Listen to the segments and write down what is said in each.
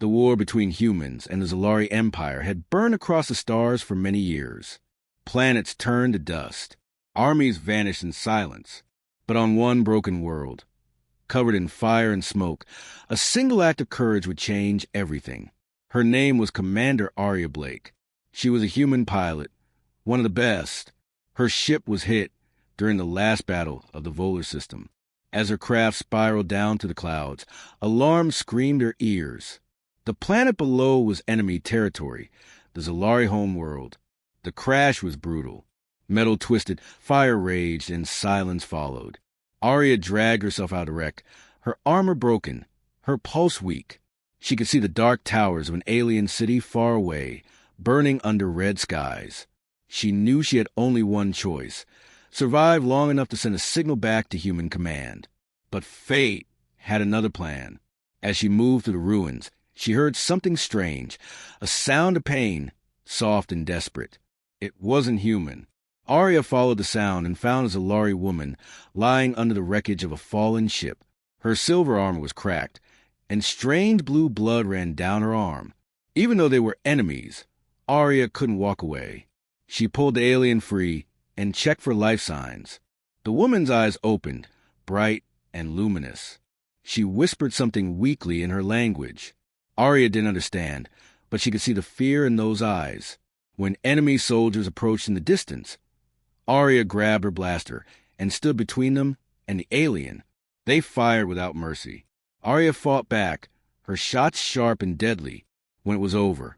The war between humans and the Zalari Empire had burned across the stars for many years. Planets turned to dust. Armies vanished in silence. But on one broken world, covered in fire and smoke, a single act of courage would change everything. Her name was Commander Arya Blake. She was a human pilot, one of the best. Her ship was hit during the last battle of the Volar system. As her craft spiraled down to the clouds, alarms screamed her ears. The planet below was enemy territory, the Zalari homeworld. The crash was brutal. Metal twisted, fire raged, and silence followed. Arya dragged herself out of the wreck, her armor broken, her pulse weak. She could see the dark towers of an alien city far away, burning under red skies. She knew she had only one choice: survive long enough to send a signal back to human command. But fate had another plan. As she moved through the ruins, she heard something strange, a sound of pain, soft and desperate. It wasn't human. Arya followed the sound and found a Zalari woman lying under the wreckage of a fallen ship. Her silver armor was cracked, and strange blue blood ran down her arm. Even though they were enemies, Arya couldn't walk away. She pulled the alien free and checked for life signs. The woman's eyes opened, bright and luminous. She whispered something weakly in her language. Arya didn't understand, but she could see the fear in those eyes. When enemy soldiers approached in the distance, Arya grabbed her blaster and stood between them and the alien. They fired without mercy. Arya fought back, her shots sharp and deadly. When it was over,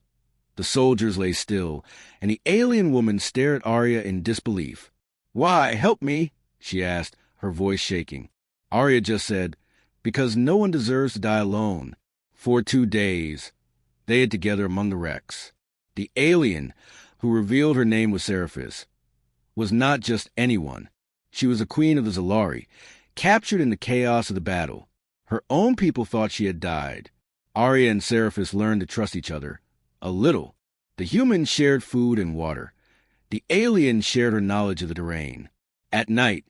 the soldiers lay still, and the alien woman stared at Arya in disbelief. "Why, help me?" she asked, her voice shaking. Arya just said, "Because no one deserves to die alone." For 2 days, they hid together among the wrecks. The alien, who revealed her name was Seraphis, was not just anyone. She was a queen of the Zalari, captured in the chaos of the battle. Her own people thought she had died. Arya and Seraphis learned to trust each other. A little. The humans shared food and water. The alien shared her knowledge of the terrain. At night,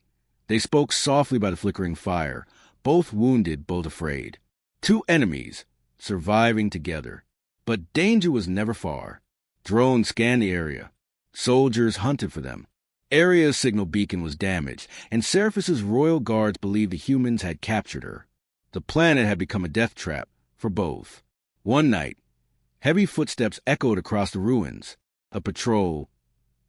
they spoke softly by the flickering fire, both wounded, both afraid. 2 enemies, surviving together. But danger was never far. Drones scanned the area. Soldiers hunted for them. Arya's signal beacon was damaged, and Seraphis's royal guards believed the humans had captured her. The planet had become a death trap for both. One night, heavy footsteps echoed across the ruins. A patrol,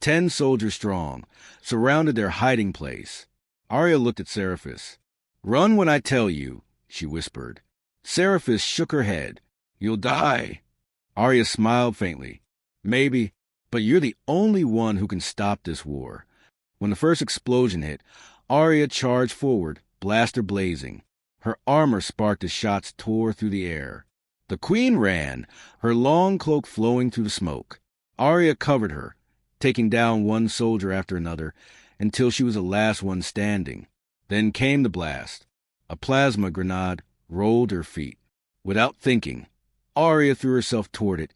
10 soldiers strong, surrounded their hiding place. Arya looked at Seraphis. "Run when I tell you," she whispered. Seraphis shook her head. "You'll die." Arya smiled faintly. "Maybe, but you're the only one who can stop this war." When the first explosion hit, Arya charged forward, blaster blazing. Her armor sparked as shots tore through the air. The queen ran, her long cloak flowing through the smoke. Arya covered her, taking down one soldier after another, until she was the last one standing. Then came the blast. A plasma grenade rolled her feet. Without thinking, Arya threw herself toward it,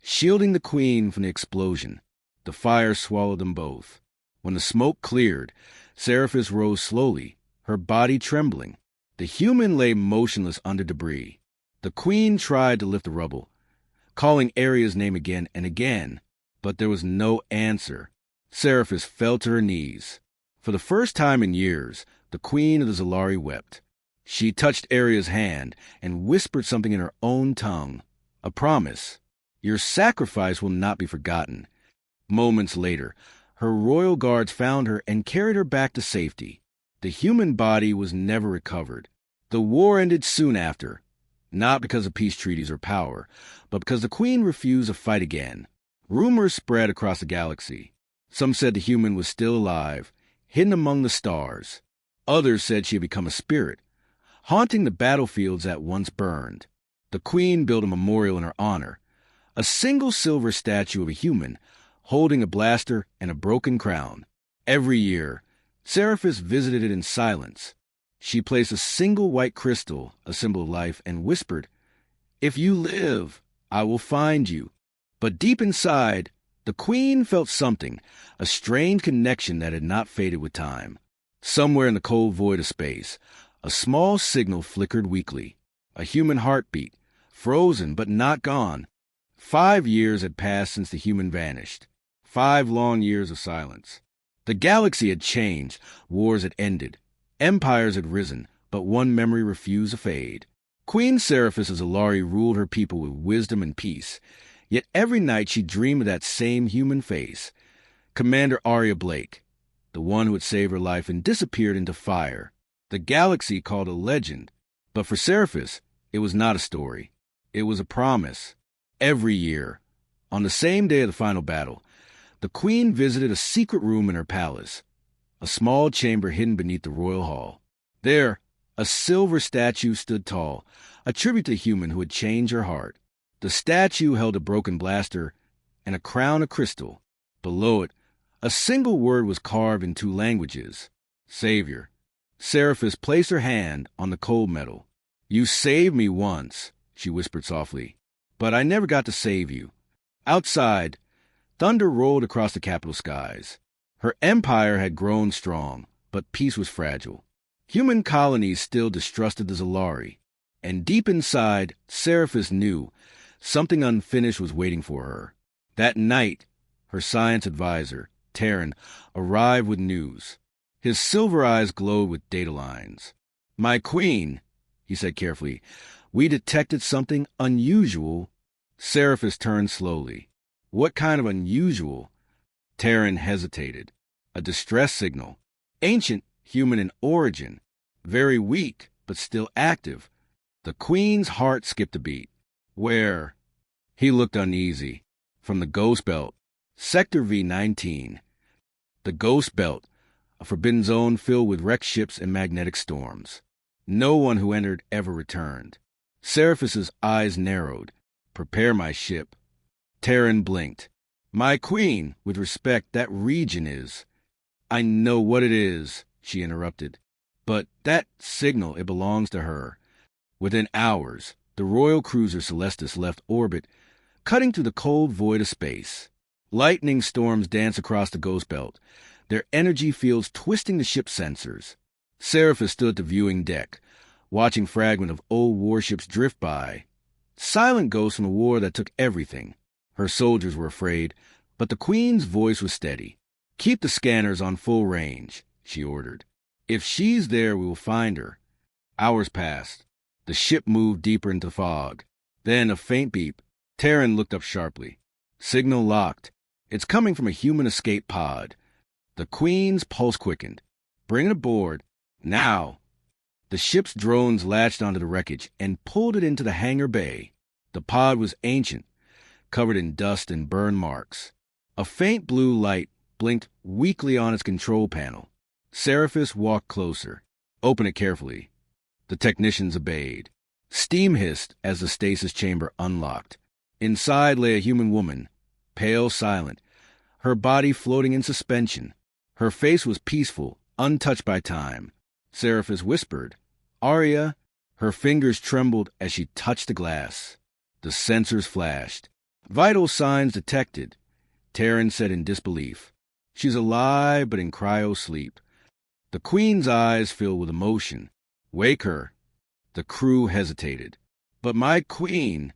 shielding the queen from the explosion. The fire swallowed them both. When the smoke cleared, Seraphis rose slowly, her body trembling. The human lay motionless under debris. The queen tried to lift the rubble, calling Arya's name again and again, but there was no answer. Seraphis fell to her knees. For the first time in years, the queen of the Zalari wept. She touched Arya's hand and whispered something in her own tongue. A promise. "Your sacrifice will not be forgotten." Moments later, her royal guards found her and carried her back to safety. The human body was never recovered. The war ended soon after, not because of peace treaties or power, but because the queen refused to fight again. Rumors spread across the galaxy. Some said the human was still alive, hidden among the stars. Others said she had become a spirit, haunting the battlefields that once burned. The queen built a memorial in her honor, a single silver statue of a human, holding a blaster and a broken crown. Every year, Seraphis visited it in silence. She placed a single white crystal, a symbol of life, and whispered, "If you live, I will find you." But deep inside, the queen felt something, a strange connection that had not faded with time. Somewhere in the cold void of space, a small signal flickered weakly, a human heartbeat, frozen but not gone. 5 years had passed since the human vanished. 5 long years of silence. The galaxy had changed, wars had ended, empires had risen, but one memory refused to fade. Queen Seraphis of Zalari ruled her people with wisdom and peace, yet every night she dreamed of that same human face. Commander Arya Blake, the one who had saved her life and disappeared into fire. The galaxy called a legend, but for Seraphis, it was not a story. It was a promise. Every year, on the same day of the final battle, the queen visited a secret room in her palace, a small chamber hidden beneath the royal hall. There, a silver statue stood tall, a tribute to the human who had changed her heart. The statue held a broken blaster and a crown of crystal. Below it, a single word was carved in 2 languages: Savior. Seraphis placed her hand on the cold metal. "You saved me once," she whispered softly, "but I never got to save you." Outside, thunder rolled across the capital skies. Her empire had grown strong, but peace was fragile. Human colonies still distrusted the Zalari, and deep inside, Seraphis knew something unfinished was waiting for her. That night, her science advisor, Terran, arrived with news. His silver eyes glowed with data lines. "My queen," he said carefully, "we detected something unusual." Seraphis turned slowly. "What kind of unusual?" Terran hesitated. "A distress signal. Ancient, human in origin. Very weak, but still active." The queen's heart skipped a beat. "Where?" He looked uneasy. "From the Ghost Belt. Sector V-19. The Ghost Belt, a forbidden zone filled with wrecked ships and magnetic storms. No one who entered ever returned." Seraphis's eyes narrowed. "Prepare my ship." Terran blinked. "My queen, with respect, that region is—" "I know what it is," she interrupted. "But that signal, it belongs to her." Within hours, the royal cruiser Celestis left orbit, cutting through the cold void of space. Lightning storms danced across the Ghost Belt, their energy fields twisting the ship's sensors. Seraphis stood at the viewing deck, watching fragments of old warships drift by. Silent ghosts from a war that took everything. Her soldiers were afraid, but the queen's voice was steady. "Keep the scanners on full range," she ordered. "If she's there, we will find her." Hours passed. The ship moved deeper into fog. Then a faint beep. Terran looked up sharply. "Signal locked. It's coming from a human escape pod." The queen's pulse quickened. "Bring it aboard. Now." The ship's drones latched onto the wreckage and pulled it into the hangar bay. The pod was ancient, covered in dust and burn marks. A faint blue light blinked weakly on its control panel. Seraphis walked closer. "Open it carefully." The technicians obeyed. Steam hissed as the stasis chamber unlocked. Inside lay a human woman, pale, silent, her body floating in suspension. Her face was peaceful, untouched by time. Seraphis whispered, "Arya." Her fingers trembled as she touched the glass. The sensors flashed. "Vital signs detected," Terran said in disbelief. "She's alive, but in cryo-sleep." The queen's eyes filled with emotion. "Wake her." The crew hesitated. "But my queen—"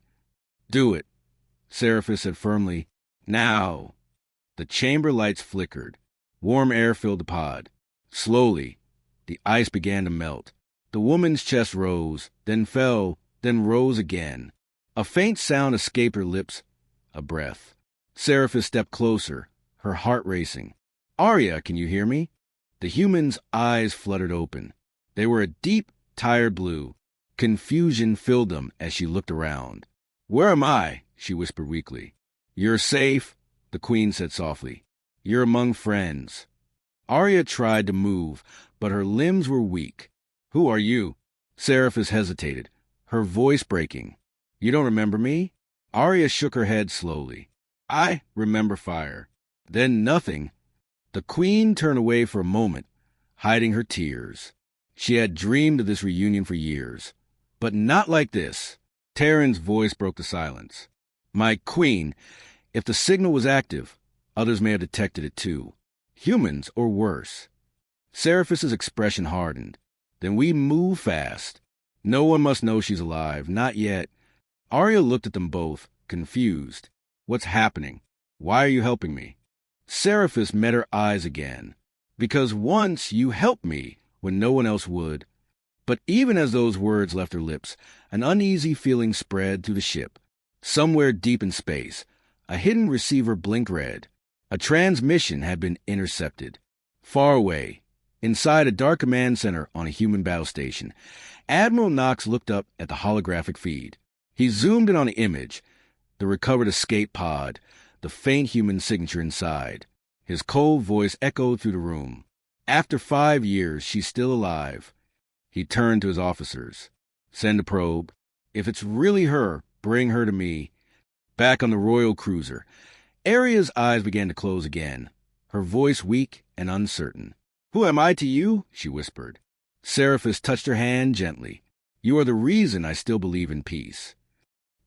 "Do it," Seraphis said firmly. "Now." The chamber lights flickered. Warm air filled the pod. Slowly, the ice began to melt. The woman's chest rose, then fell, then rose again. A faint sound escaped her lips, a breath. Seraphis stepped closer, her heart racing. "Arya, can you hear me?" The human's eyes fluttered open. They were a deep, tired blue. Confusion filled them as she looked around. "Where am I?" she whispered weakly. "You're safe," the queen said softly. "You're among friends." Arya tried to move, but her limbs were weak. "Who are you?" Seraphis hesitated, her voice breaking. "You don't remember me?" Arya shook her head slowly. "I remember fire." Then nothing. The queen turned away for a moment, hiding her tears. She had dreamed of this reunion for years, but not like this. Terran's voice broke the silence. "My queen, if the signal was active, others may have detected it too. Humans or worse." Seraphis's expression hardened. "Then we move fast. No one must know she's alive, not yet." Arya looked at them both, confused. What's happening? Why are you helping me? Seraphis met her eyes again. Because once you helped me when no one else would. But even as those words left her lips, an uneasy feeling spread through the ship. Somewhere deep in space, a hidden receiver blinked red. A transmission had been intercepted. Far away, inside a dark command center on a human battle station, Admiral Knox looked up at the holographic feed. He zoomed in on the image, the recovered escape pod, the faint human signature inside. His cold voice echoed through the room. After 5 years, she's still alive. He turned to his officers. Send a probe. If it's really her, bring her to me. Back on the royal cruiser, Arya's eyes began to close again, her voice weak and uncertain. Who am I to you? She whispered. Seraphis touched her hand gently. You are the reason I still believe in peace.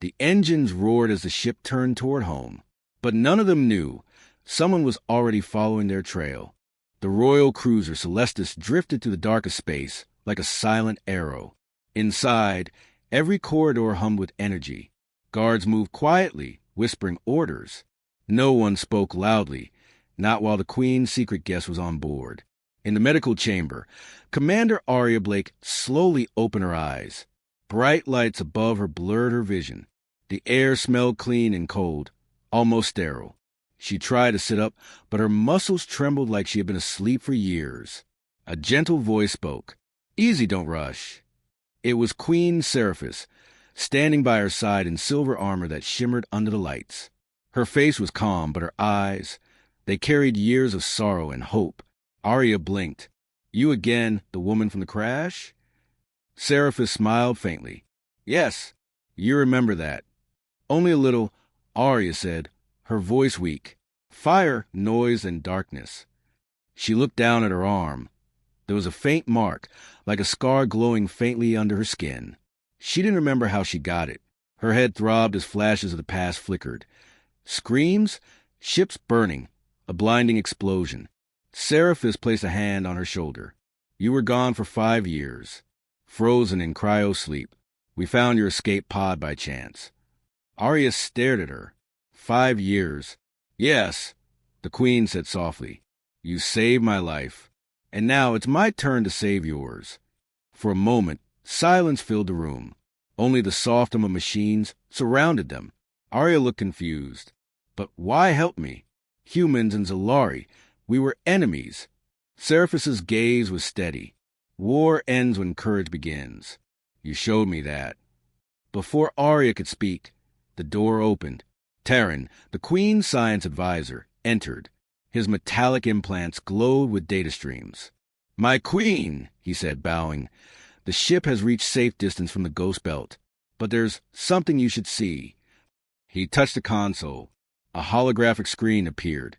The engines roared as the ship turned toward home. But none of them knew. Someone was already following their trail. The royal cruiser Celestis drifted to the dark of space like a silent arrow. Inside, every corridor hummed with energy. Guards moved quietly, whispering orders. No one spoke loudly, not while the Queen's secret guest was on board. In the medical chamber, Commander Arya Blake slowly opened her eyes. Bright lights above her blurred her vision. The air smelled clean and cold, almost sterile. She tried to sit up, but her muscles trembled like she had been asleep for years. A gentle voice spoke. Easy, don't rush. It was Queen Seraphis, standing by her side in silver armor that shimmered under the lights. Her face was calm, but her eyes, they carried years of sorrow and hope. Arya blinked. You again, the woman from the crash? Seraphis smiled faintly. Yes, you remember that. Only a little, Arya said, her voice weak. Fire, noise, and darkness. She looked down at her arm. There was a faint mark, like a scar glowing faintly under her skin. She didn't remember how she got it. Her head throbbed as flashes of the past flickered. Screams, ships burning, a blinding explosion. Seraphis placed a hand on her shoulder. You were gone for 5 years, frozen in cryo-sleep. We found your escape pod by chance. Arya stared at her. 5 years. Yes, the Queen said softly. You saved my life, and now it's my turn to save yours. For a moment, silence filled the room. Only the soft hum of machines surrounded them. Arya looked confused. But why help me? Humans and Zalari, we were enemies. Seraphis's gaze was steady. War ends when courage begins. You showed me that. Before Arya could speak, the door opened. Terran, the Queen's science advisor, entered. His metallic implants glowed with data streams. My queen, he said, bowing. The ship has reached safe distance from the Ghost Belt, but there's something you should see. He touched the console. A holographic screen appeared,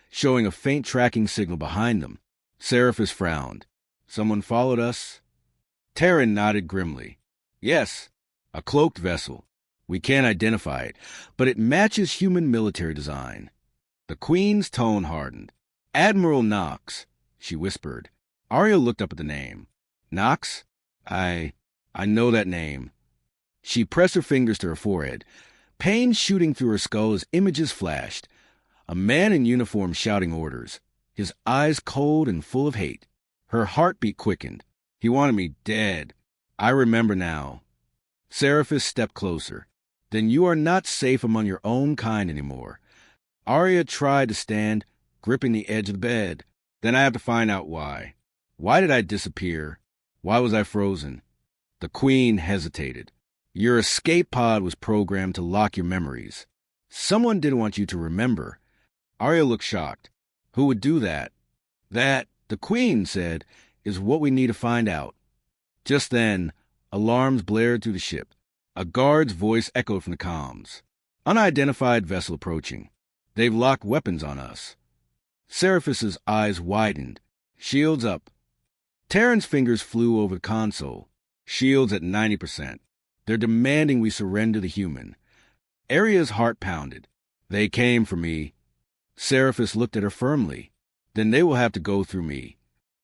showing a faint tracking signal behind them. Seraphis frowned. Someone followed us? Terran nodded grimly. Yes, a cloaked vessel. We can't identify it, but it matches human military design. The Queen's tone hardened. Admiral Knox, she whispered. Arya looked up at the name. Knox? I know that name. She pressed her fingers to her forehead, pain shooting through her skull as images flashed. A man in uniform shouting orders, his eyes cold and full of hate. Her heartbeat quickened. He wanted me dead. I remember now. Seraphis stepped closer. Then you are not safe among your own kind anymore. Arya tried to stand, gripping the edge of the bed. Then I have to find out why. Why did I disappear? Why was I frozen? The Queen hesitated. Your escape pod was programmed to lock your memories. Someone didn't want you to remember. Arya looked shocked. Who would do that? That, the Queen said, is what we need to find out. Just then, alarms blared through the ship. A guard's voice echoed from the comms. Unidentified vessel approaching. They've locked weapons on us. Seraphis's eyes widened. Shields up. Terran's fingers flew over the console. Shields at 90%. They're demanding we surrender the human. Arya's heart pounded. They came for me. Seraphis looked at her firmly. Then they will have to go through me.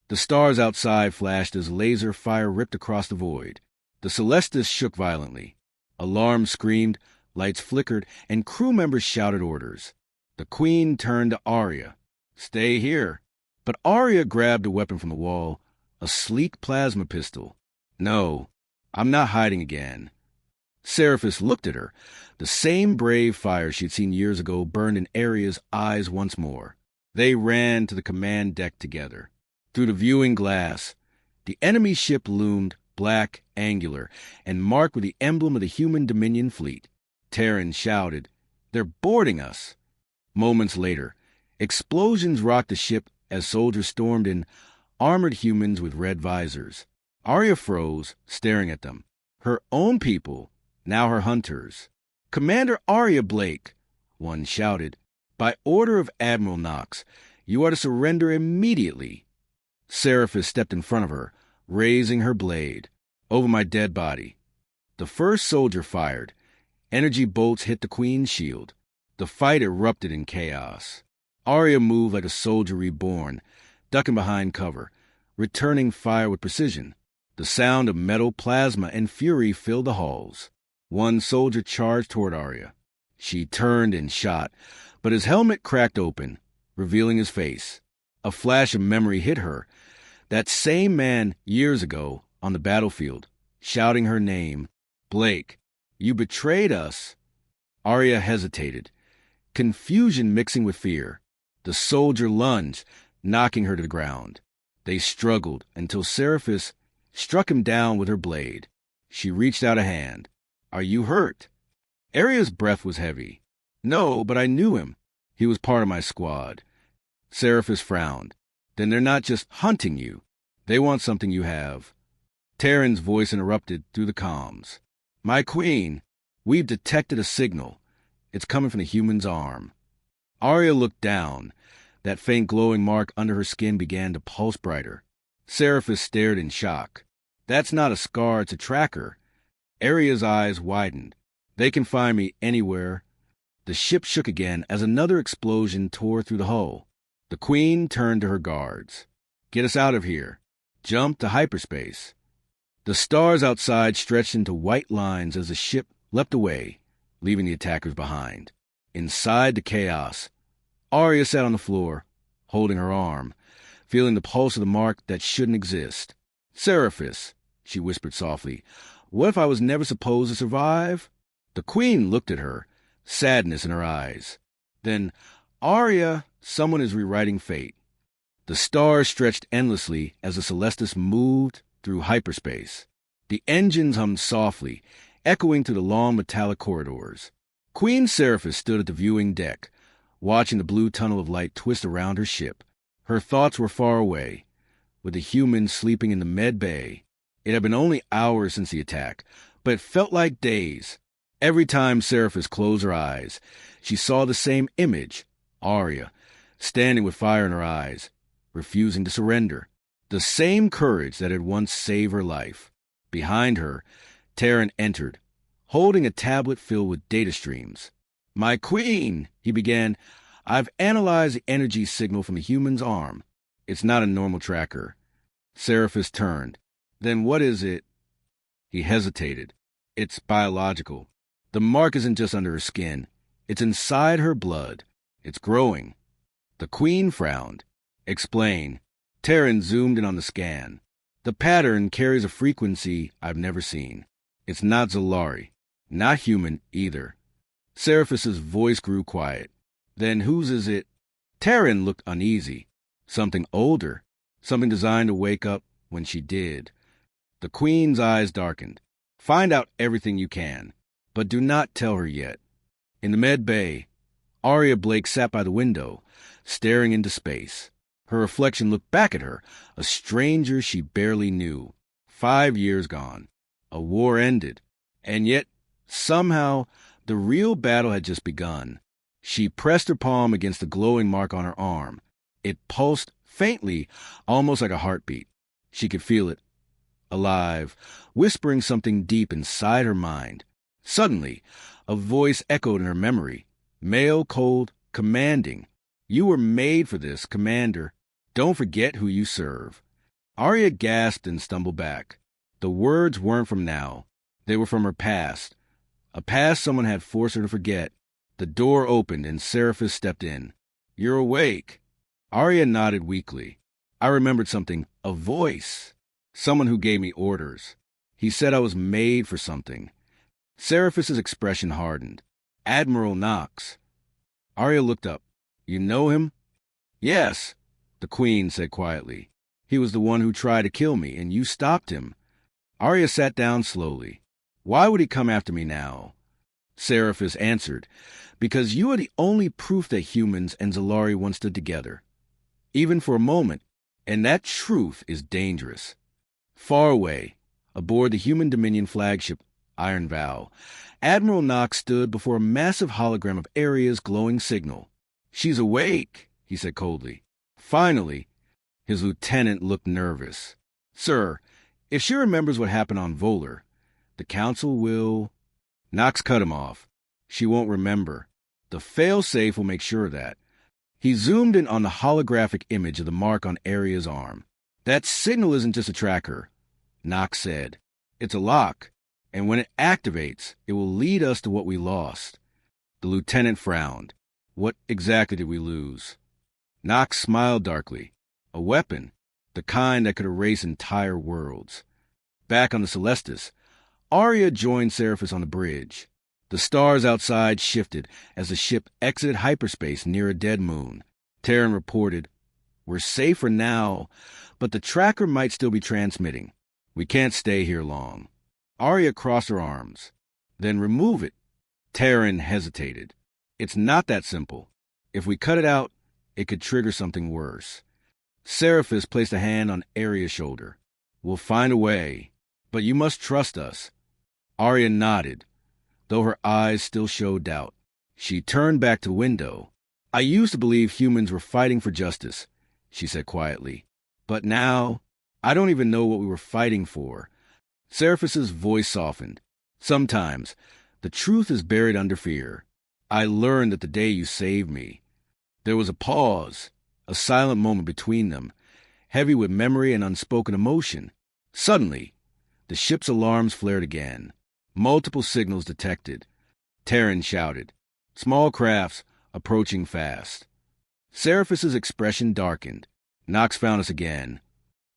The stars outside flashed as laser fire ripped across the void. The Celestis shook violently. Alarms screamed, lights flickered, and crew members shouted orders. The Queen turned to Arya. "Stay here." But Arya grabbed a weapon from the wall, a sleek plasma pistol. "No, I'm not hiding again." Seraphis looked at her. The same brave fire she'd seen years ago burned in Arya's eyes once more. They ran to the command deck together. Through the viewing glass, the enemy ship loomed, black, angular, and marked with the emblem of the human Dominion fleet. Terran shouted, "They're boarding us!" Moments later, explosions rocked the ship as soldiers stormed in, armored humans with red visors. Arya froze, staring at them. Her own people, now her hunters. "Commander Arya Blake," one shouted, "by order of Admiral Knox, you are to surrender immediately." Seraphis stepped in front of her, raising her blade. "Over my dead body." The first soldier fired. Energy bolts hit the Queen's shield. The fight erupted in chaos. Arya moved like a soldier reborn, ducking behind cover, returning fire with precision. The sound of metal, plasma, and fury filled the halls. One soldier charged toward Arya. She turned and shot, but his helmet cracked open, revealing his face. A flash of memory hit her. That same man years ago on the battlefield, shouting her name. "Blake, you betrayed us." Arya hesitated, confusion mixing with fear. The soldier lunged, knocking her to the ground. They struggled until Seraphis struck him down with her blade. She reached out a hand. "Are you hurt?" Arya's breath was heavy. "No, but I knew him. He was part of my squad." Seraphis frowned. "Then they're not just hunting you. They want something you have." Terran's voice interrupted through the comms. "My Queen, we've detected a signal. It's coming from the human's arm." Arya looked down. That faint glowing mark under her skin began to pulse brighter. Seraphis stared in shock. "That's not a scar, it's a tracker." Arya's eyes widened. "They can find me anywhere." The ship shook again as another explosion tore through the hull. The Queen turned to her guards. "Get us out of here. Jump to hyperspace." The stars outside stretched into white lines as the ship leapt away, leaving the attackers behind. Inside the chaos, Arya sat on the floor, holding her arm, feeling the pulse of the mark that shouldn't exist. "Seraphis," she whispered softly, "what if I was never supposed to survive?" The Queen looked at her, sadness in her eyes. Then, "Arya, someone is rewriting fate." The stars stretched endlessly as the Celestis moved through hyperspace. The engines hummed softly, echoing through the long metallic corridors. Queen Seraphis stood at the viewing deck, watching the blue tunnel of light twist around her ship. Her thoughts were far away, with the humans sleeping in the med bay. It had been only hours since the attack, but it felt like days. Every time Seraphis closed her eyes, she saw the same image, Arya, standing with fire in her eyes, refusing to surrender. The same courage that had once saved her life. Behind her, Terran entered, holding a tablet filled with data streams. "My Queen," he began, "I've analyzed the energy signal from the human's arm. It's not a normal tracker." Seraphis turned. "Then what is it?" He hesitated. "It's biological. The mark isn't just under her skin. It's inside her blood. It's growing." The Queen frowned. "Explain." Terran zoomed in on the scan. "The pattern carries a frequency I've never seen. It's not Zalari. Not human either." Seraphis's voice grew quiet. "Then whose is it?" Terran looked uneasy. "Something older. Something designed to wake up when she did." The Queen's eyes darkened. "Find out everything you can, but do not tell her yet." In the med bay, Arya Blake sat by the window, staring into space. Her reflection looked back at her, a stranger she barely knew. 5 years gone. A war ended. And yet, somehow, the real battle had just begun. She pressed her palm against the glowing mark on her arm. It pulsed faintly, almost like a heartbeat. She could feel it, alive, whispering something deep inside her mind. Suddenly, a voice echoed in her memory, male, cold, commanding. "You were made for this, Commander. Don't forget who you serve." Arya gasped and stumbled back. The words weren't from now. They were from her past, A past someone had forced her to forget. The door opened and Seraphis stepped in. "You're awake." Arya nodded weakly. I remembered something. A voice. Someone who gave me orders. He said I was made for something. Seraphis's expression hardened. "Admiral Knox." Arya looked up. "You know him?" "Yes," the Queen said quietly. "He was the one who tried to kill me, and you stopped him." Arya sat down slowly. "Why would he come after me now?" Seraphis answered, "Because you are the only proof that humans and Zalari once stood together. Even for a moment, and that truth is dangerous." Far away, aboard the human Dominion flagship Iron Vow, Admiral Knox stood before a massive hologram of Arya's glowing signal. "She's awake," he said coldly. Finally, his lieutenant looked nervous. "Sir, if she remembers what happened on Volar, the Council will—" Knox cut him off. "She won't remember. The failsafe will make sure of that." He zoomed in on the holographic image of the mark on Arya's arm. "That signal isn't just a tracker," Knox said. "It's a lock, and when it activates, it will lead us to what we lost." The lieutenant frowned. "What exactly did we lose?" Knox smiled darkly. "A weapon, the kind that could erase entire worlds." Back on the Celestis, Arya joined Seraphis on the bridge. The stars outside shifted as the ship exited hyperspace near a dead moon. Terran reported, "We're safe for now, but the tracker might still be transmitting. We can't stay here long." Arya crossed her arms. "Then remove it." Terran hesitated. "It's not that simple. If we cut it out, it could trigger something worse." Seraphis placed a hand on Arya's shoulder. "We'll find a way, but you must trust us." Arya nodded, though her eyes still showed doubt. She turned back to the window. "I used to believe humans were fighting for justice," she said quietly. "But now, I don't even know what we were fighting for." Seraphis's voice softened. "Sometimes, the truth is buried under fear. I learned that the day you saved me." There was a pause, a silent moment between them, heavy with memory and unspoken emotion. Suddenly, the ship's alarms flared again. Multiple signals detected. Terran shouted, "Small crafts approaching fast." Seraphis's expression darkened. "Knox found us again."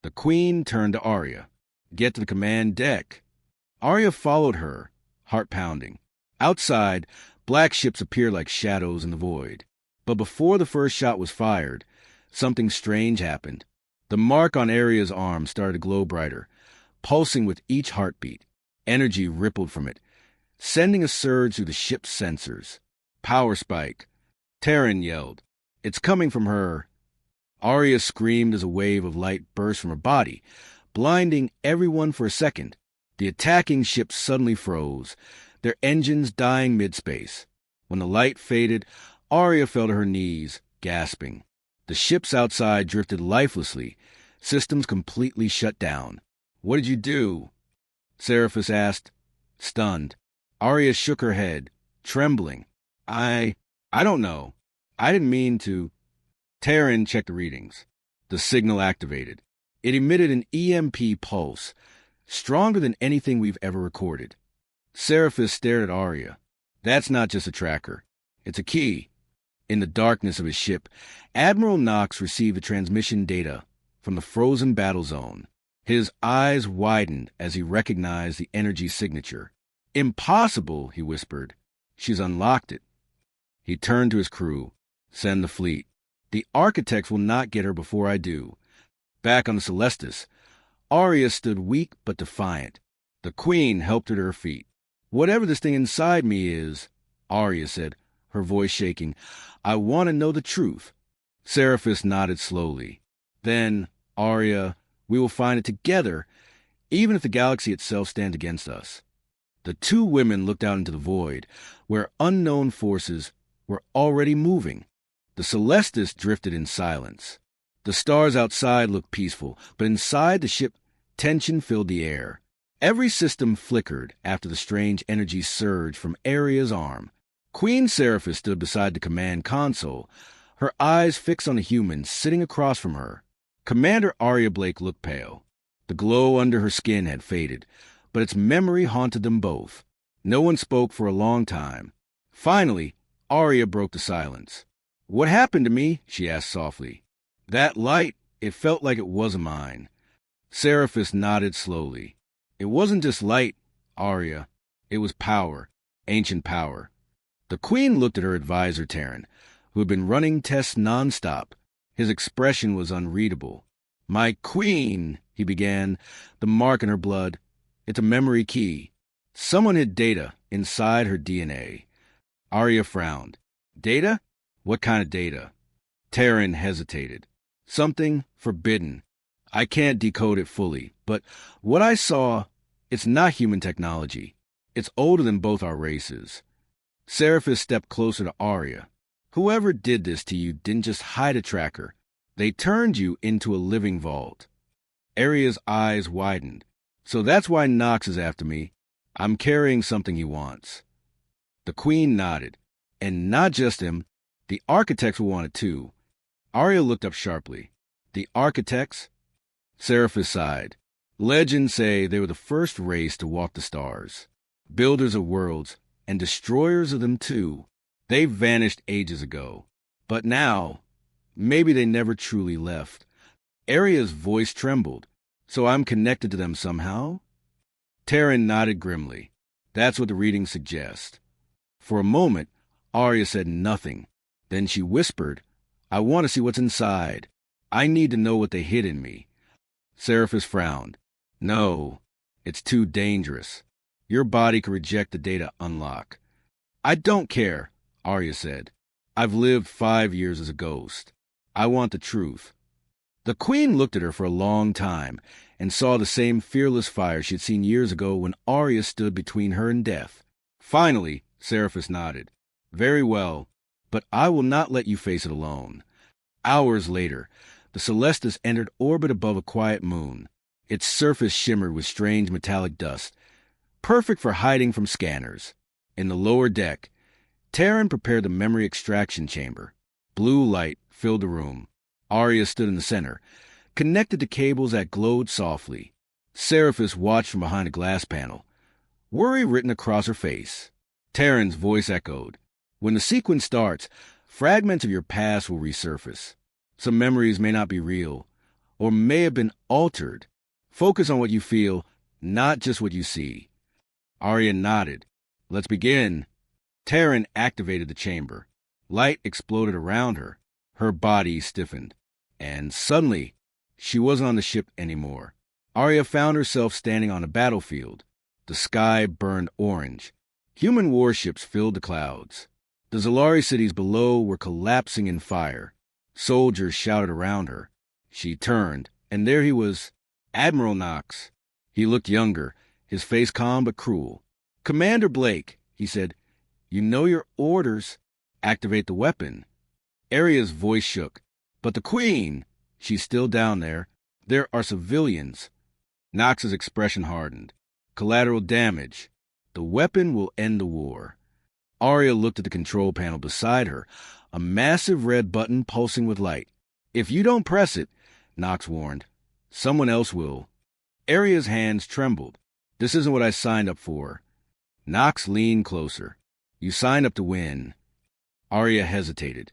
The Queen turned to Arya. "Get to the command deck." Arya followed her, heart pounding. Outside, black ships appeared like shadows in the void. But before the first shot was fired, something strange happened. The mark on Arya's arm started to glow brighter, pulsing with each heartbeat. Energy rippled from it, sending a surge through the ship's sensors. "Power spike!" Terran yelled. "It's coming from her." Arya screamed as a wave of light burst from her body, blinding everyone for a second. The attacking ships suddenly froze, their engines dying mid-space. When the light faded, Arya fell to her knees, gasping. The ships outside drifted lifelessly, systems completely shut down. "What did you do?" Seraphis asked, stunned. Arya shook her head, trembling. I don't know. I didn't mean to." Terran checked the readings. The signal activated. It emitted an EMP pulse, stronger than anything we've ever recorded. Seraphis stared at Arya. "That's not just a tracker. It's a key." In the darkness of his ship, Admiral Knox received the transmission data from the frozen battle zone. His eyes widened as he recognized the energy signature. "Impossible," he whispered. "She's unlocked it." He turned to his crew. "Send the fleet. The architects will not get her before I do." Back on the Celestis, Arya stood weak but defiant. The Queen helped her to her feet. "Whatever this thing inside me is," Arya said, her voice shaking, "I want to know the truth." Seraphis nodded slowly. "Then, Arya, we will find it together, even if the galaxy itself stands against us." The two women looked out into the void, where unknown forces were already moving. The Celestis drifted in silence. The stars outside looked peaceful, but inside the ship, tension filled the air. Every system flickered after the strange energy surged from Arya's arm. Queen Seraphis stood beside the command console, her eyes fixed on the human sitting across from her. Commander Arya Blake looked pale. The glow under her skin had faded, but its memory haunted them both. No one spoke for a long time. Finally, Arya broke the silence. "What happened to me?" she asked softly. "That light, it felt like it wasn't mine." Seraphis nodded slowly. "It wasn't just light, Arya. It was power, ancient power." The Queen looked at her advisor, Terran, who had been running tests nonstop. His expression was unreadable. "My Queen," he began, the mark in her blood. "It's a memory key. Someone hid data inside her DNA." Arya frowned. "Data? What kind of data?" Terran hesitated. "Something forbidden. I can't decode it fully, but what I saw, it's not human technology. It's older than both our races." Seraphis stepped closer to Arya. "Whoever did this to you didn't just hide a tracker. They turned you into a living vault." Arya's eyes widened. "So that's why Nox is after me. I'm carrying something he wants." The Queen nodded. "And not just him. The architects will want it too." Arya looked up sharply. "The architects?" Seraphis sighed. "Legends say they were the first race to walk the stars. Builders of worlds, and destroyers of them too. They vanished ages ago. But now, maybe they never truly left." Arya's voice trembled. "So I'm connected to them somehow?" Terran nodded grimly. "That's what the readings suggest." For a moment, Arya said nothing. Then she whispered, "I want to see what's inside. I need to know what they hid in me." Seraphis frowned. "No, it's too dangerous. Your body could reject the data unlock." "I don't care," Arya said. "I've lived 5 years as a ghost. I want the truth." The Queen looked at her for a long time and saw the same fearless fire she'd seen years ago when Arya stood between her and death. Finally, Seraphis nodded. "Very well, but I will not let you face it alone." Hours later, the Celestis entered orbit above a quiet moon. Its surface shimmered with strange metallic dust, perfect for hiding from scanners. In the lower deck, Terran prepared the memory extraction chamber. Blue light filled the room. Arya stood in the center, connected to cables that glowed softly. Seraphis watched from behind a glass panel, worry written across her face. Terran's voice echoed. "When the sequence starts, fragments of your past will resurface. Some memories may not be real, or may have been altered. Focus on what you feel, not just what you see." Arya nodded. "Let's begin." Terran activated the chamber. Light exploded around her. Her body stiffened. And suddenly, she wasn't on the ship anymore. Arya found herself standing on a battlefield. The sky burned orange. Human warships filled the clouds. The Zalari cities below were collapsing in fire. Soldiers shouted around her. She turned, and there he was, Admiral Nox. He looked younger, his face calm but cruel. "Commander Blake," he said, "you know your orders. Activate the weapon." Arya's voice shook. "But the Queen, she's still down there. There are civilians." Nox's expression hardened. "Collateral damage. The weapon will end the war." Arya looked at the control panel beside her, a massive red button pulsing with light. "If you don't press it," Nox warned, "someone else will." Arya's hands trembled. "This isn't what I signed up for." Nox leaned closer. "You signed up to win." Arya hesitated,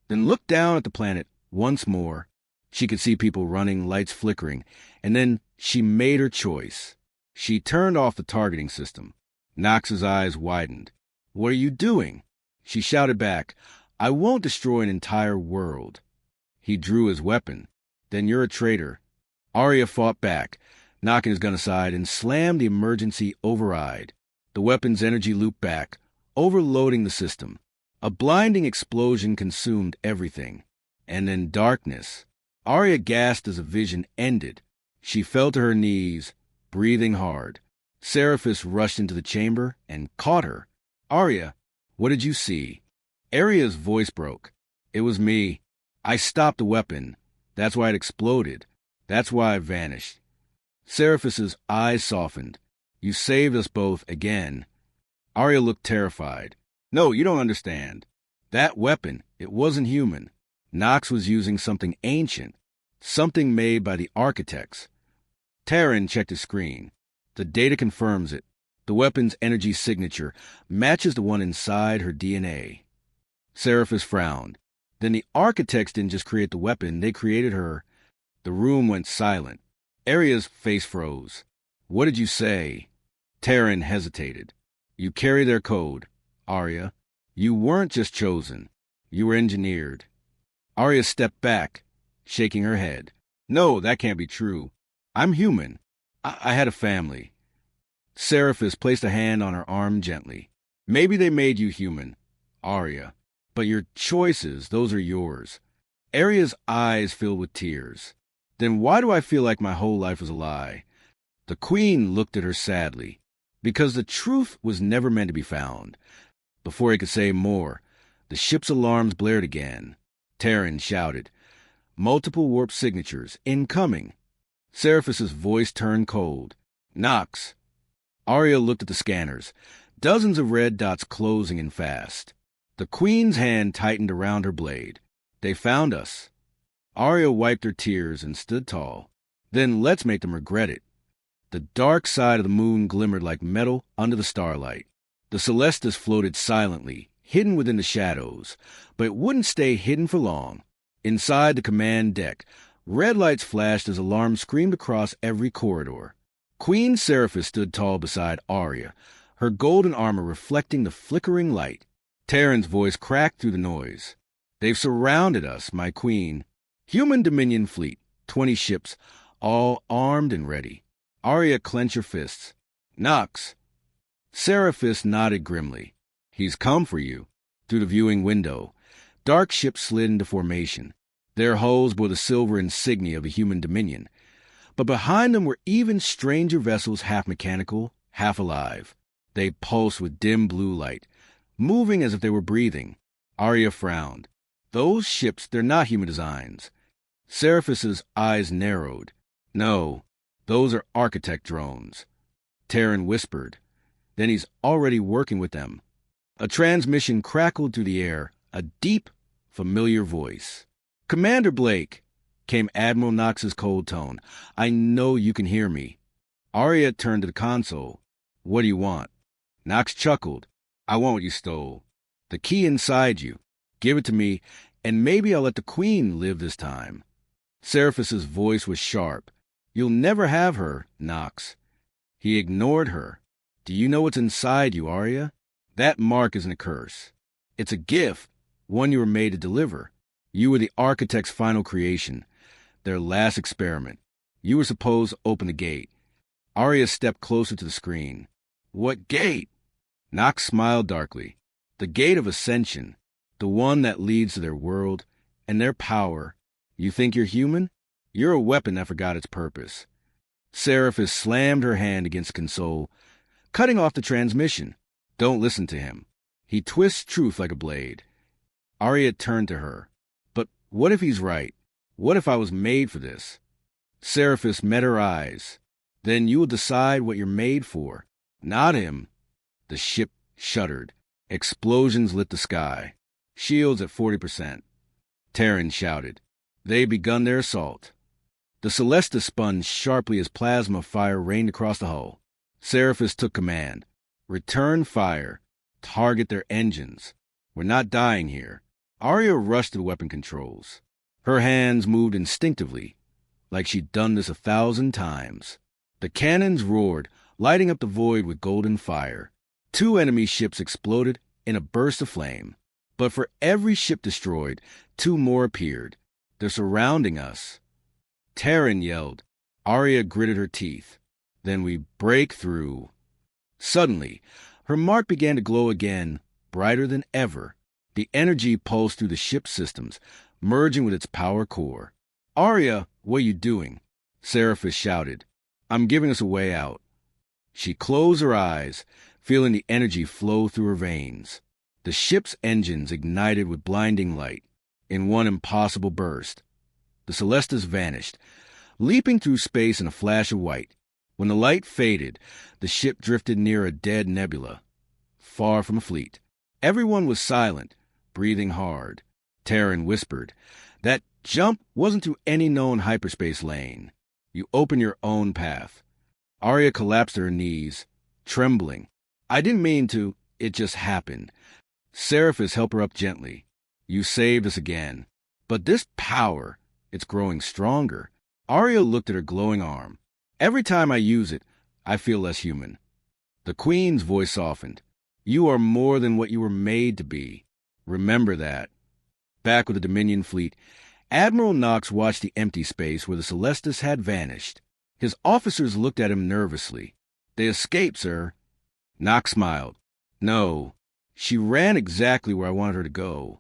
then looked down at the planet once more. She could see people running, lights flickering, and then she made her choice. She turned off the targeting system. Nox's eyes widened. "What are you doing?" She shouted back, "I won't destroy an entire world." He drew his weapon. "Then you're a traitor." Arya fought back, knocking his gun aside, and slammed the emergency override. The weapon's energy looped back, overloading the system. A blinding explosion consumed everything. And then darkness. Arya gasped as the vision ended. She fell to her knees, breathing hard. Seraphis rushed into the chamber and caught her. "Arya, what did you see?" Arya's voice broke. "It was me. I stopped the weapon. That's why it exploded. That's why I vanished." Seraphis's eyes softened. "You saved us both again." Arya looked terrified. "No, you don't understand. That weapon, it wasn't human. Nox was using something ancient, something made by the architects." Terran checked his screen. "The data confirms it. The weapon's energy signature matches the one inside her DNA. Seraphis frowned. Then the architects didn't just create the weapon, they created her. The room went silent. Arya's face froze. What did you say? Terran hesitated. You carry their code, Arya. You weren't just chosen. You were engineered. Arya stepped back, shaking her head. No, that can't be true. I'm human. I had a family. Seraphis placed a hand on her arm gently. Maybe they made you human, Arya. But your choices, those are yours. Arya's eyes filled with tears. Then why do I feel like my whole life was a lie? The queen looked at her sadly. Because the truth was never meant to be found. Before he could say more, the ship's alarms blared again. Terran shouted. Multiple warp signatures, incoming. Seraphis's voice turned cold. Nox. Arya looked at the scanners. Dozens of red dots closing in fast. The queen's hand tightened around her blade. They found us. Arya wiped her tears and stood tall. Then let's make them regret it. The dark side of the moon glimmered like metal under the starlight. The Celestis floated silently, hidden within the shadows, but it wouldn't stay hidden for long. Inside the command deck, red lights flashed as alarms screamed across every corridor. Queen Seraphis stood tall beside Arya, her golden armor reflecting the flickering light. Terran's voice cracked through the noise. They've surrounded us, my queen. Human Dominion fleet, 20 ships, all armed and ready. Arya clenched her fists. Nox. Seraphis nodded grimly. He's come for you. Through the viewing window, dark ships slid into formation. Their hulls bore the silver insignia of the Human Dominion. But behind them were even stranger vessels, half mechanical, half alive. They pulsed with dim blue light, moving as if they were breathing. Arya frowned. Those ships, they're not human designs. Seraphis's eyes narrowed. No, those are architect drones. Terran whispered. Then he's already working with them. A transmission crackled through the air, a deep, familiar voice. Commander Blake, came Admiral Knox's cold tone. I know you can hear me. Arya turned to the console. What do you want? Knox chuckled. I want what you stole. The key inside you. Give it to me, and maybe I'll let the queen live this time. Seraphis's voice was sharp. You'll never have her, Knox. He ignored her. Do you know what's inside you, Arya? That mark isn't a curse. It's a gift, one you were made to deliver. You were the architect's final creation, their last experiment. You were supposed to open the gate. Arya stepped closer to the screen. What gate? Knox smiled darkly. The gate of ascension, the one that leads to their world and their power. You think you're human? You're a weapon that forgot its purpose. Seraphis slammed her hand against the console, cutting off the transmission. Don't listen to him. He twists truth like a blade. Arya turned to her. But what if he's right? What if I was made for this? Seraphis met her eyes. Then you will decide what you're made for. Not him. The ship shuddered. Explosions lit the sky. Shields at 40%. Terran shouted. They begun their assault. The Celestis spun sharply as plasma fire rained across the hull. Seraphis took command. Return fire. Target their engines. We're not dying here. Arya rushed to the weapon controls. Her hands moved instinctively, like she'd done this 1,000 times. The cannons roared, lighting up the void with golden fire. 2 enemy ships exploded in a burst of flame. But for every ship destroyed, 2 more appeared. They're surrounding us. Terran yelled. Arya gritted her teeth. Then we break through. Suddenly, her mark began to glow again, brighter than ever. The energy pulsed through the ship's systems, merging with its power core. Arya, what are you doing? Seraphis shouted. I'm giving us a way out. She closed her eyes, feeling the energy flow through her veins. The ship's engines ignited with blinding light. In one impossible burst, the Celestis vanished, leaping through space in a flash of white. When the light faded, the ship drifted near a dead nebula, far from a fleet. Everyone was silent, breathing hard. Terran whispered, that jump wasn't through any known hyperspace lane. You open your own path. Arya collapsed to her knees, trembling. I didn't mean to. It just happened. Seraphis helped her up gently. You saved us again. But this power, it's growing stronger. Arya looked at her glowing arm. Every time I use it, I feel less human. The Queen's voice softened. You are more than what you were made to be. Remember that. Back with the Dominion fleet, Admiral Knox watched the empty space where the Celestis had vanished. His officers looked at him nervously. They escaped, sir. Knox smiled. No, she ran exactly where I wanted her to go.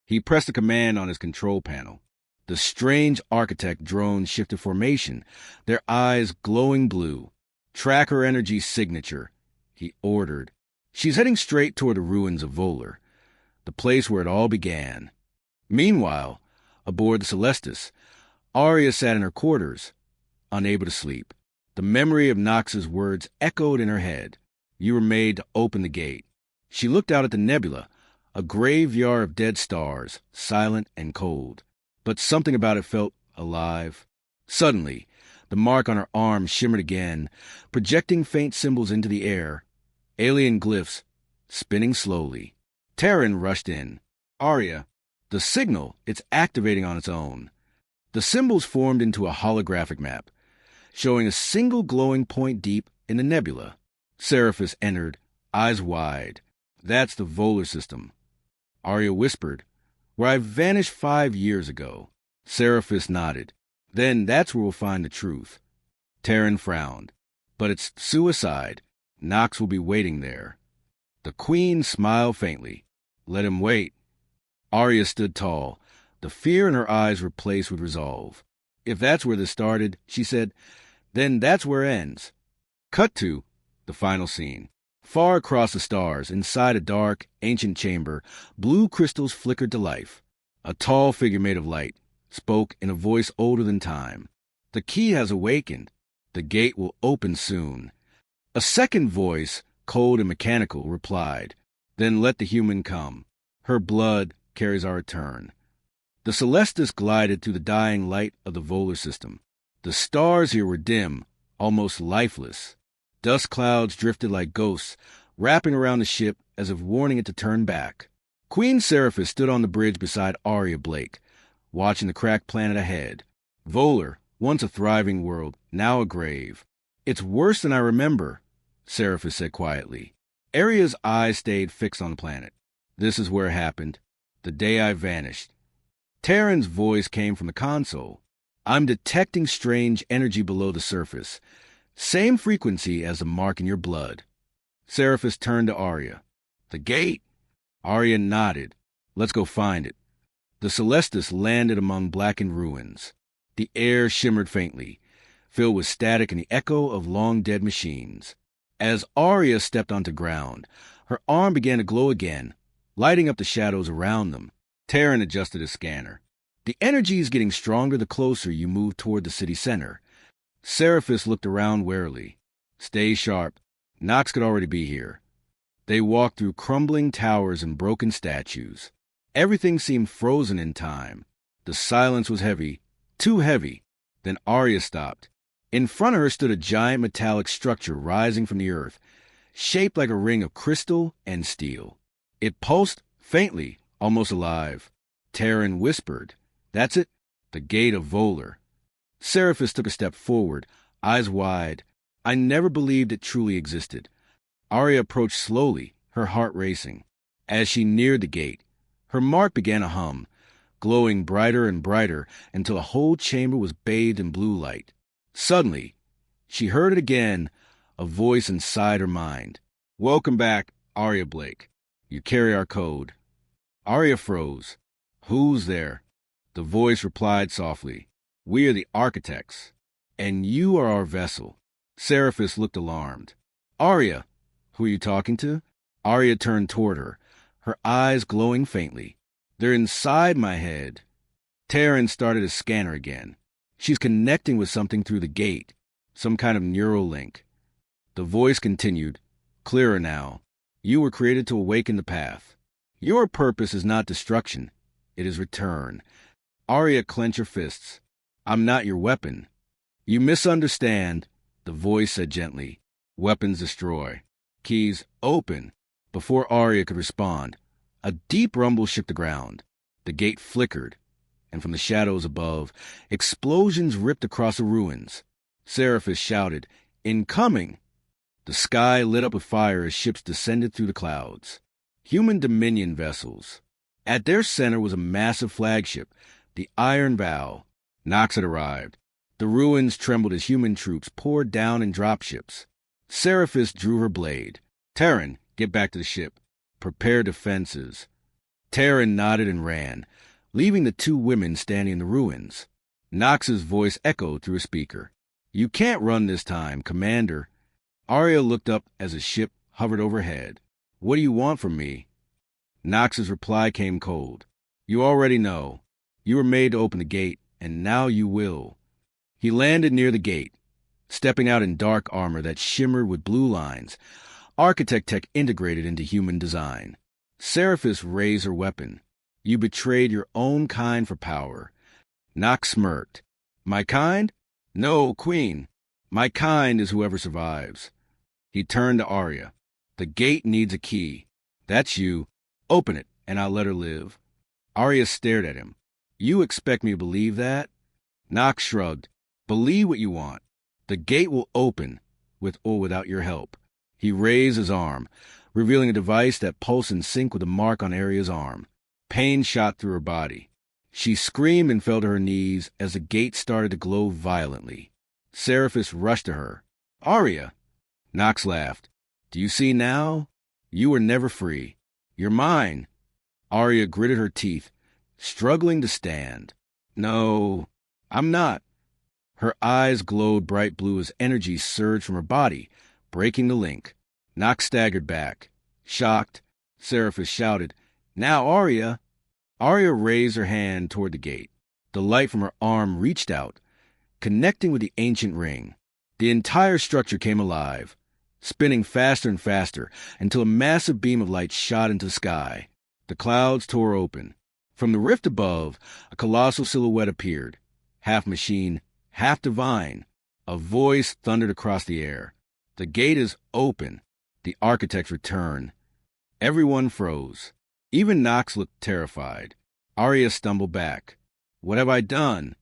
He pressed a command on his control panel. The strange architect drones shifted formation, their eyes glowing blue. Track her energy signature, he ordered. She's heading straight toward the ruins of Volar, the place where it all began. Meanwhile, aboard the Celestis, Arya sat in her quarters, unable to sleep. The memory of Nox's words echoed in her head. You were made to open the gate. She looked out at the nebula, a graveyard of dead stars, silent and cold. But something about it felt alive. Suddenly, the mark on her arm shimmered again, projecting faint symbols into the air. Alien glyphs, spinning slowly. Terran rushed in. Arya, the signal, it's activating on its own. The symbols formed into a holographic map, showing a single glowing point deep in the nebula. Seraphis entered, eyes wide. That's the Volar system. Arya whispered, where I vanished 5 years ago. Seraphis nodded. Then that's where we'll find the truth. Terran frowned. But it's suicide. Nox will be waiting there. The Queen smiled faintly. Let him wait. Arya stood tall, the fear in her eyes replaced with resolve. If that's where this started, she said, then that's where it ends. Cut to the final scene. Far across the stars, inside a dark, ancient chamber, blue crystals flickered to life. A tall figure made of light spoke in a voice older than time. The key has awakened. The gate will open soon. A second voice, cold and mechanical, replied, then let the human come. Her blood carries our return. The Celestis glided through the dying light of the Volar system. The stars here were dim, almost lifeless. Dust clouds drifted like ghosts, wrapping around the ship as if warning it to turn back. Queen Seraphis stood on the bridge beside Arya Blake, watching the cracked planet ahead. Volar, once a thriving world, now a grave. It's worse than I remember, Seraphis said quietly. Arya's eyes stayed fixed on the planet. This is where it happened. The day I vanished. Terran's voice came from the console. I'm detecting strange energy below the surface. Same frequency as the mark in your blood. Seraphis turned to Arya. The gate? Arya nodded. Let's go find it. The Celestis landed among blackened ruins. The air shimmered faintly, filled with static and the echo of long-dead machines. As Arya stepped onto ground, her arm began to glow again, lighting up the shadows around them. Terran adjusted his scanner. The energy is getting stronger the closer you move toward the city center. Seraphis looked around warily. Stay sharp. Nox could already be here. They walked through crumbling towers and broken statues. Everything seemed frozen in time. The silence was heavy, too heavy. Then Arya stopped. In front of her stood a giant metallic structure rising from the earth, shaped like a ring of crystal and steel. It pulsed faintly, almost alive. Terran whispered, That's it, the gate of Volar. Seraphis took a step forward, eyes wide. I never believed it truly existed. Arya approached slowly, her heart racing. As she neared the gate, her mark began to hum, glowing brighter and brighter until the whole chamber was bathed in blue light. Suddenly, she heard it again, a voice inside her mind. Welcome back, Arya Blake. You carry our code. Arya froze. Who's there? The voice replied softly. We are the architects, and you are our vessel. Seraphis looked alarmed. Arya, who are you talking to? Arya turned toward her, her eyes glowing faintly. They're inside my head. Terran started his scanner again. She's connecting with something through the gate, some kind of neural link. The voice continued, clearer now. You were created to awaken the path. Your purpose is not destruction. It is return. Arya clenched her fists. I'm not your weapon. You misunderstand, the voice said gently. Weapons destroy. Keys, open. Before Arya could respond, a deep rumble shook the ground. The gate flickered, and from the shadows above, explosions ripped across the ruins. Seraphis shouted, "Incoming!" The sky lit up with fire as ships descended through the clouds. Human Dominion vessels. At their center was a massive flagship, the Iron Vow. Nox had arrived. The ruins trembled as human troops poured down in dropships. Seraphis drew her blade. "Terran, get back to the ship. Prepare defenses." Terran nodded and ran, leaving the two women standing in the ruins. Nox's voice echoed through a speaker. "You can't run this time, Commander." Arya looked up as the ship hovered overhead. "What do you want from me?" Nox's reply came cold. "You already know. You were made to open the gate, and now you will." He landed near the gate, stepping out in dark armor that shimmered with blue lines, architect tech integrated into human design. Seraphis raised her weapon. "You betrayed your own kind for power." Nox smirked. "My kind? No, Queen. My kind is whoever survives." He turned to Arya. "The gate needs a key. That's you. Open it, and I'll let her live." Arya stared at him. "You expect me to believe that?" Nox shrugged. "Believe what you want. The gate will open, with or without your help." He raised his arm, revealing a device that pulsed in sync with the mark on Arya's arm. Pain shot through her body. She screamed and fell to her knees as the gate started to glow violently. Seraphis rushed to her. "Arya!" Nox laughed. "Do you see now? You were never free. You're mine." Arya gritted her teeth, struggling to stand. "No, I'm not." Her eyes glowed bright blue as energy surged from her body, breaking the link. Nox staggered back. Shocked, Seraphis shouted, "Now, Arya!" Arya raised her hand toward the gate. The light from her arm reached out, connecting with the ancient ring. The entire structure came alive, spinning faster and faster until a massive beam of light shot into the sky. The clouds tore open. From the rift above, a colossal silhouette appeared, half machine, half divine. A voice thundered across the air. "The gate is open." The architects returned. Everyone froze. Even Nox looked terrified. Arya stumbled back. "What have I done?"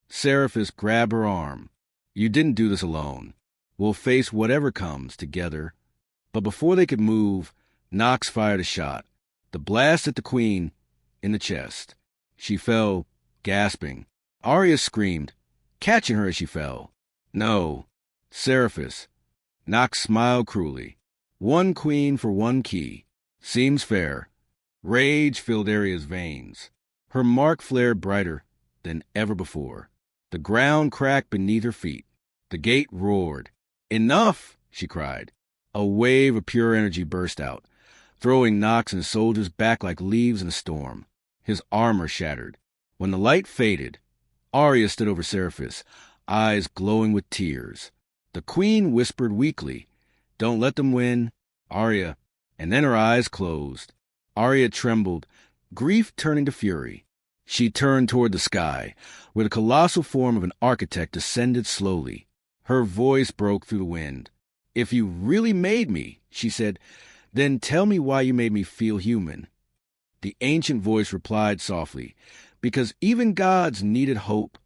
Seraphis grabbed her arm. "You didn't do this alone. We'll face whatever comes together." But before they could move, Nox fired a shot. The blast hit the Queen in the chest. She fell, gasping. Arya screamed, catching her as she fell. "No, Seraphis." Nox smiled cruelly. "One queen for one key. Seems fair." Rage filled Arya's veins. Her mark flared brighter than ever before. The ground cracked beneath her feet. The gate roared. "Enough!" she cried. A wave of pure energy burst out, throwing Nox and his soldiers back like leaves in a storm. His armor shattered. When the light faded, Arya stood over Seraphis, eyes glowing with tears. The Queen whispered weakly, "Don't let them win, Arya." And then her eyes closed. Arya trembled, grief turning to fury. She turned toward the sky, where the colossal form of an architect descended slowly. Her voice broke through the wind. "If you really made me," she said, "then tell me why you made me feel human." The ancient voice replied softly, "Because even gods needed hope.